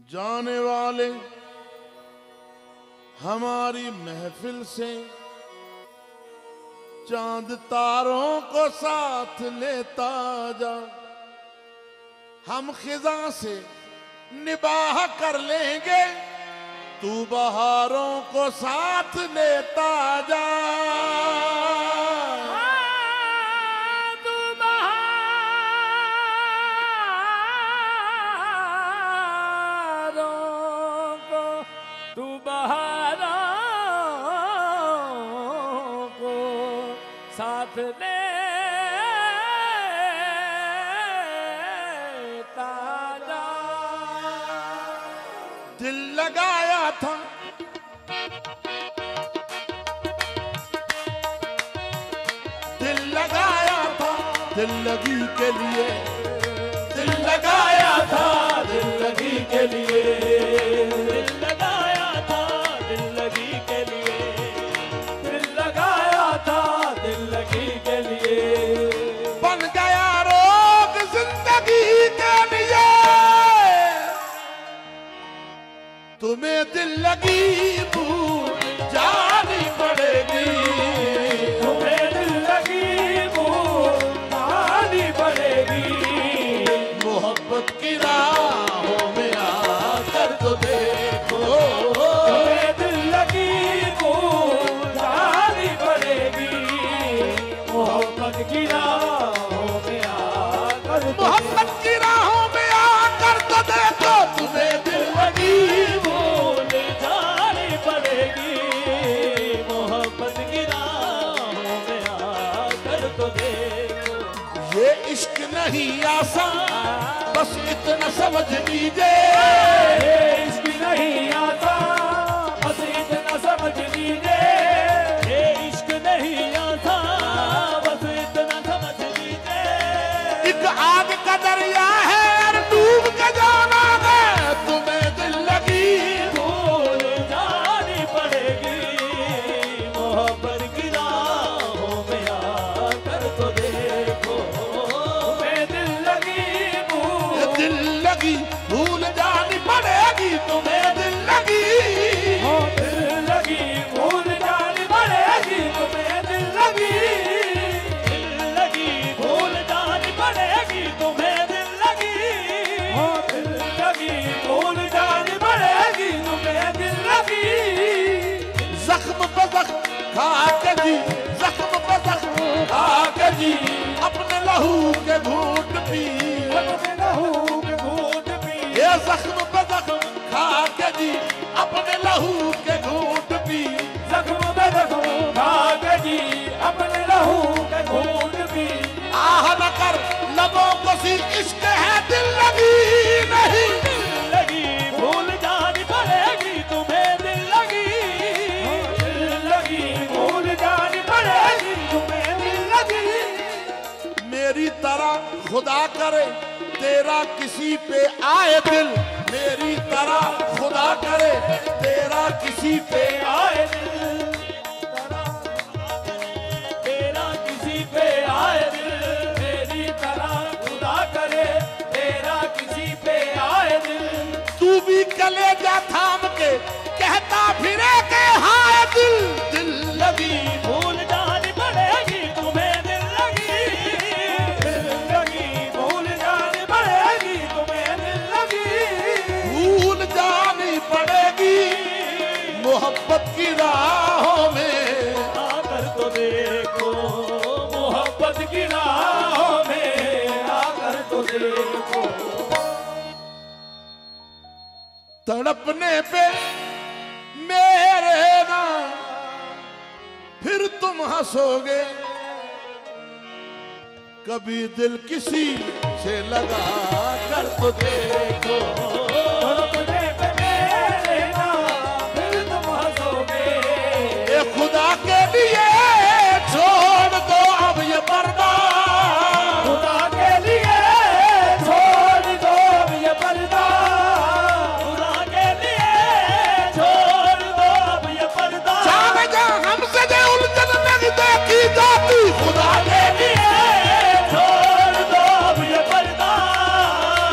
जाने वाले हमारी महफिल से चांद तारों को साथ लेता जा, हम खिजा से निबाह कर लेंगे, तू बहारों को साथ लेता जा। साथ लेता जा। दिल लगाया था दिल लगाया था दिल लगी के लिए, दिल लगाया था दिल लगी के लिए, दिल लगाया था दिल लगी के लिए, दिल लगाया था दिल लगी के लिए। बन गया रोग जिंदगी के लिए, तुम्हें दिल लगी भूल जानी पड़ेगी, तुम्हें दिल लगी भूल जानी पड़ेगी। मोहब्बत की राहों में आकर तो देखो, तुम्हें दिल लगी भूल जानी पड़ेगी। मोहब्बत की राहों में आकर, मोहब्बत की राहों में आकर तो देखो, तुम्हें दिल लगी भूल जानी पड़ेगी। मोहब्बत की राहों में आकर तो देखो। ये इश्क नहीं आसान, बस इतना समझ लीजिए, ये इश्क नहीं आता बस इतना समझ लीजिए। ये इश्क नहीं आता बस इतना समझ लीजिए। एक आग का दरिया है और डूब के जाना है, तुम्हें दिल लगी भूल जानी पड़ेगी। मोहब्बत की राहों में आकर तो देखो, तुम्हें दिल लगी भूल, दिल लगी भूल जानी पड़ेगी, तुम्हें दिल लगी दिल लगी भूल जानी पड़ेगी। तुम्हें दिल लगी, दिल लगी भूल जानी पड़ेगी। तुम्हें दिल लगी, दिल लगी भूल जानी पड़ेगी। तुम्हें दिल लगी। जख्म पे जख्म खा के जी, जख्म पे जख्म खा के जी, अपने लहू के घूंट पी, अपने लहू के घूंट पी। ये जख्म पे जख्म खा के जी, अपने लहू के घूंट पी। जख्म पे जख्म खा के जी, अपने लहू के घूंट पी। आह न कर लबों को सी, इश्क है दिल लगी नहीं, दिल लगी भूल जानी पड़ेगी। तुम्हें दिल लगी, दिल लगी भूल जानी पड़ेगी। तुम्हें दिल लगी। मेरी तरह खुदा करे तेरा किसी पे आए दिल, मेरी तरह खुदा करे तेरा किसी पे आए दिल, तेरा किसी पे आए दिल। मेरी तरह खुदा करे तेरा किसी पे आए दिल। तू भी कलेजा थाम के कहता फिरे के हाय दिल, दिल लगी भूल जानी पड़ेगी। तुम्हें दिल लगी, दिल लगी भूल जानी पड़ेगी। तुम्हें दिल लगी, भूल जानी पड़ेगी। मोहब्बत की राहों में आकर तो देखो। मोहब्बत की राहों में आकर तो देखो। तड़पने पे मेरे ना फिर तुम हंसोगे, कभी दिल किसी से लगा कर तो देखो, तड़पने पे मेरे नाम फिर तुम हंसोगे। ये खुदा के लिए छोड़ दो अब ये पर्दा, खुदा के लिए छोड़ दो अब ये पर्दा। खुदा के लिए छोड़ दो अब ये पर्दा। जाने जा हमसे जो उलझन नहीं देखी जाती, खुदा के लिए छोड़ दो अब ये पर्दा।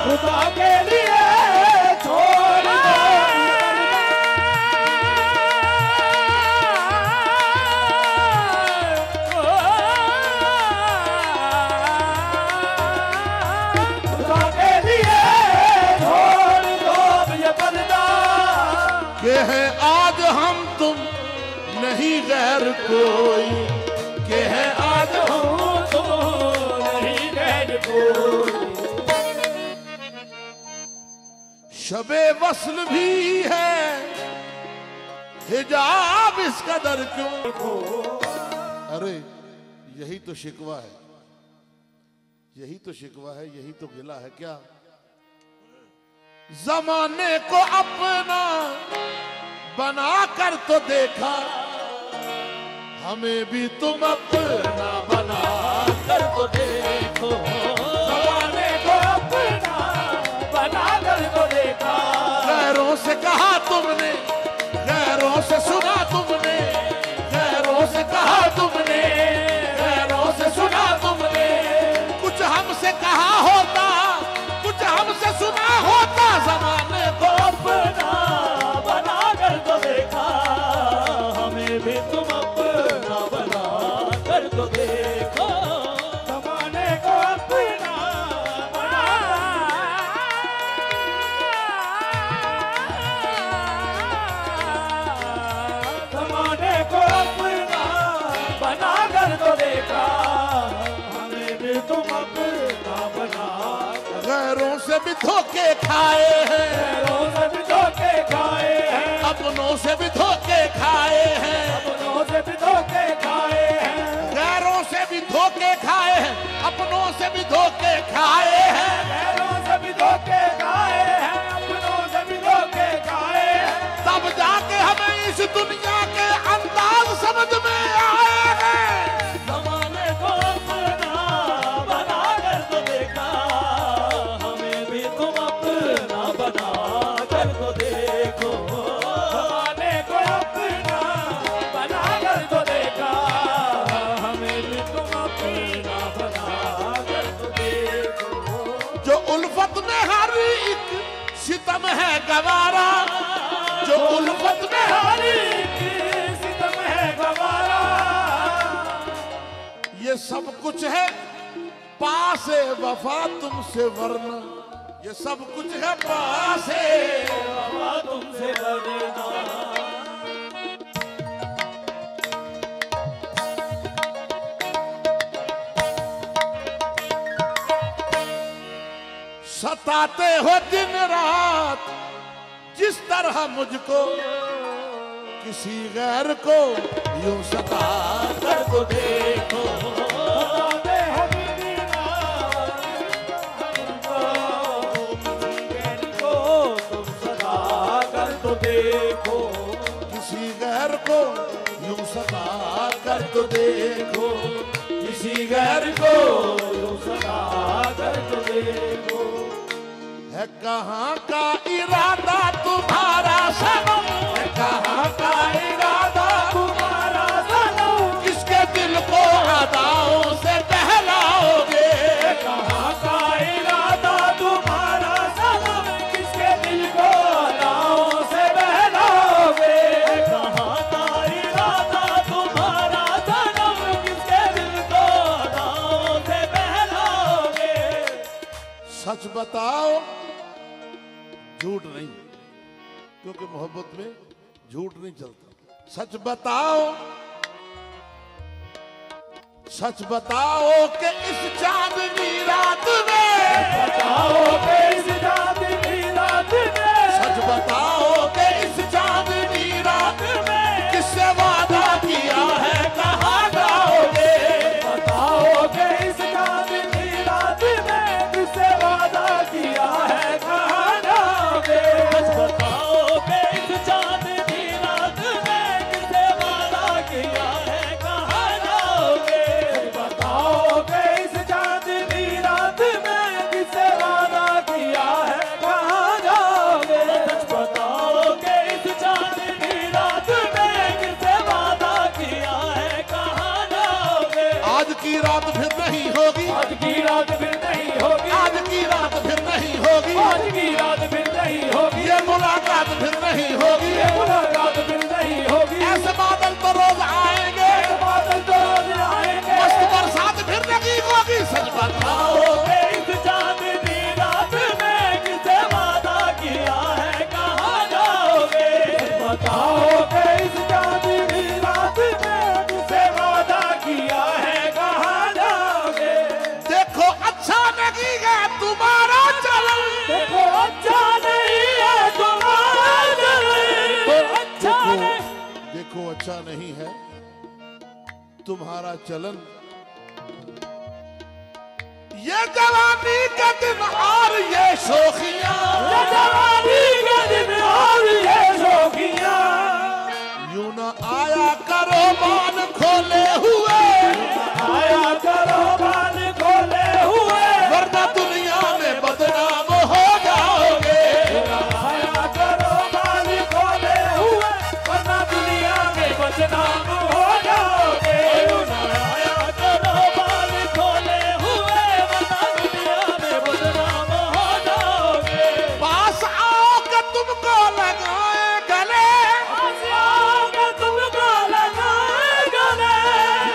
खुदा के लिए हैं आज हम तुम नहीं गैर कोई, के हैं आज हम तुम नहीं गैर कोई। शबे वस्ल भी है हिजाब इस कदर क्यों। अरे यही तो शिकवा है, यही तो शिकवा है, यही तो गिला है क्या। जमाने को अपना बना कर तो देखा, हमें भी तुम अपना बना कर तो देखो। जमाने को अपना बना कर तो देखा। गैरों से कहा तुमने, गैरों से सुना तुमने, गैरों से कहा तुमने, गैरों से सुना तुमने। कुछ हमसे कहा होता, कुछ हमसे सुना होता, जमाने को अपना बना कर तो देखा, हमें भी तुम अपना बना कर तो देखो। जमाने को अपना बना, जमाने को अपना बना कर तो देखा, हमें भी तुम अपना बना। गैरों से भी धोखे खाए हैं, गैरों से भी धोखे खाए हैं, अपनों से भी धोखे खाए हैं, अपनों से भी धोखे खाए हैं। गैरों से भी धोखे खाए हैं, अपनों से भी धोखे खाए हैं। गैरों से भी धोखे खाए हैं, अपनों से भी धोखे खाए हैं। तब जाके हमें इस दुनिया के अंदाज समझ में आए हैं। जमाने को अपना बना कर तो देखा, हमें भी तुम अपना बना कर तो देखो। जमाने को अपना बना कर तो देखा, हमें भी तुम अपना बना कर तो देखो। जो उल्फत में हर एक सितम है गवारा, जो उल्फत में हर एक सितम है गवारा। ये सब कुछ है पासे वफा तुमसे वरना, ये सब कुछ है पासे वफा तुमसे वरना। सताते हो दिन रात जिस तरह मुझको, किसी गैर को यूं सता कर तो देखो। सताते हो दिन रात हमको, किसी गैर को तुम सता कर तो देखो। किसी गैर को यूं सता कर तो देखो, किसी गैर को यूं सता कर तो देखो। है कहाँ का इरादा तुम्हारा सनम, है कहाँ का इरादा तुम्हारा सनम, किसके दिल को अदाओं से बहलाओगे। कहाँ का इरादा तुम्हारा सनम, किसके दिल को अदाओं से बहलाओगे। कहाँ का इरादा तुम्हारा सनम, किसके दिल को अदाओं से बहलाओगे। सच बताओ झूठ नहीं, क्योंकि मोहब्बत में झूठ नहीं चलता। सच बताओ, सच बताओ कि इस चांदनी रात में, बताओ कि इस चांदनी रात में, सच बताओ कि इस चांदनी रात में किससे वादा किया है कहाँ जाओगे। बताओ कि इस चांदनी रात में किससे वादा किया है कहाँ जाओगे। बताओ कि इस चांदनी रात में किससे वादा किया है कहाँ जाओगे। बताओ कि इस चांदनी रात में किससे वादा किया है कहाँ जाओगे। बताओ कि इस चांदनी रात में किससे वादा किया है कहाँ जाओगे। आज की रात फिर नहीं होगी, आज की रात फिर नहीं होगी, आज की रात फिर नहीं होगी, आज की रात फिर नहीं होगी, ये मुलाकात फिर नहीं होगी, ये मुलाकात फिर नहीं होगी। ऐसे बादल तो रोज आएंगे, बादल तो रोज आएंगे, मस्त बरसात फिर नहीं होगी। सच बताओ कि इस चांदनी रात में किससे वादा किया है कहाँ जाओगे। बताओगे इस चांदी की रात में तुझसे वादा किया है कहाँ जाओगे। देखो अच्छा नहीं है तुम्हारा चलन, देखो अच्छा नहीं है तुम्हारा चलन, अच्छा नहीं। देखो अच्छा नहीं है तुम्हारा चलन, ये जवानी का दिन और ये शोखियां, ये जवानी का दिन और ये शोखियां। यूं न आया करो बाल खोले हुए, आया करो बाल खोले हुए, वरना दुनिया में बदनाम हो जाओगे। आया करो बाल खोले हुए, वरना दुनिया में बदनाम हो जाओगे। आया करो बाल खोले हुए, वरना दुनिया में बदनाम हो जाओगे। पास आओगे तुमको लगाए गले, पास आओगे तुमको लगाए गले,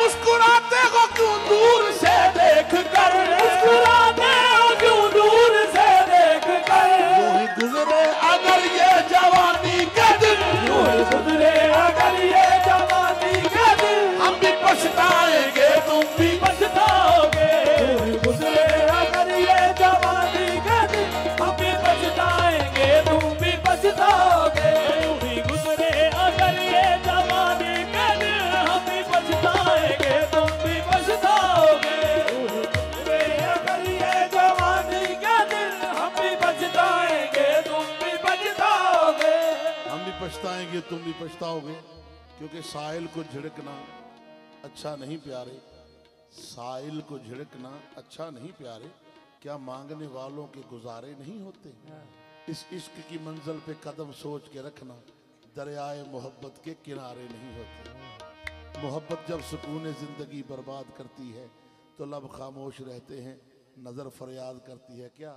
मुस्कुराते हो क्यों दूर से देख कर, मुस्कुराते हो क्यों दूर से देख कर। यूं ही गुजरे अगर ये जवानी के दिन, यूं ही गुजरे अगर ये जवानी के दिन, हम भी पछताएंगे तुम भी पछताओगे। यूं ही गुजरे अगर ये जवानी के दिन, हम भी पछताएंगे तुम भी पछताओगे। यूं ही गुजरे अगर ये जवानी के दिन, हम भी पछताएंगे तुम भी पछताओगे। यूं ही गुजरे अगर ये जवानी के दिन, हम भी पछताएंगे तुम भी पछताओगे। हम भी पछताएंगे तुम भी पछताओगे, क्योंकि साहिल को झिड़कना अच्छा नहीं प्यारे, साहिल को झिड़कना अच्छा नहीं प्यारे, क्या मांगने वालों के गुजारे नहीं होते। इस इश्क की मंजिल पे कदम सोच के रखना, दरियाए मोहब्बत के किनारे नहीं होते। मोहब्बत जब सुकून जिंदगी बर्बाद करती है तो लब खामोश रहते हैं, नजर फरियाद करती है क्या।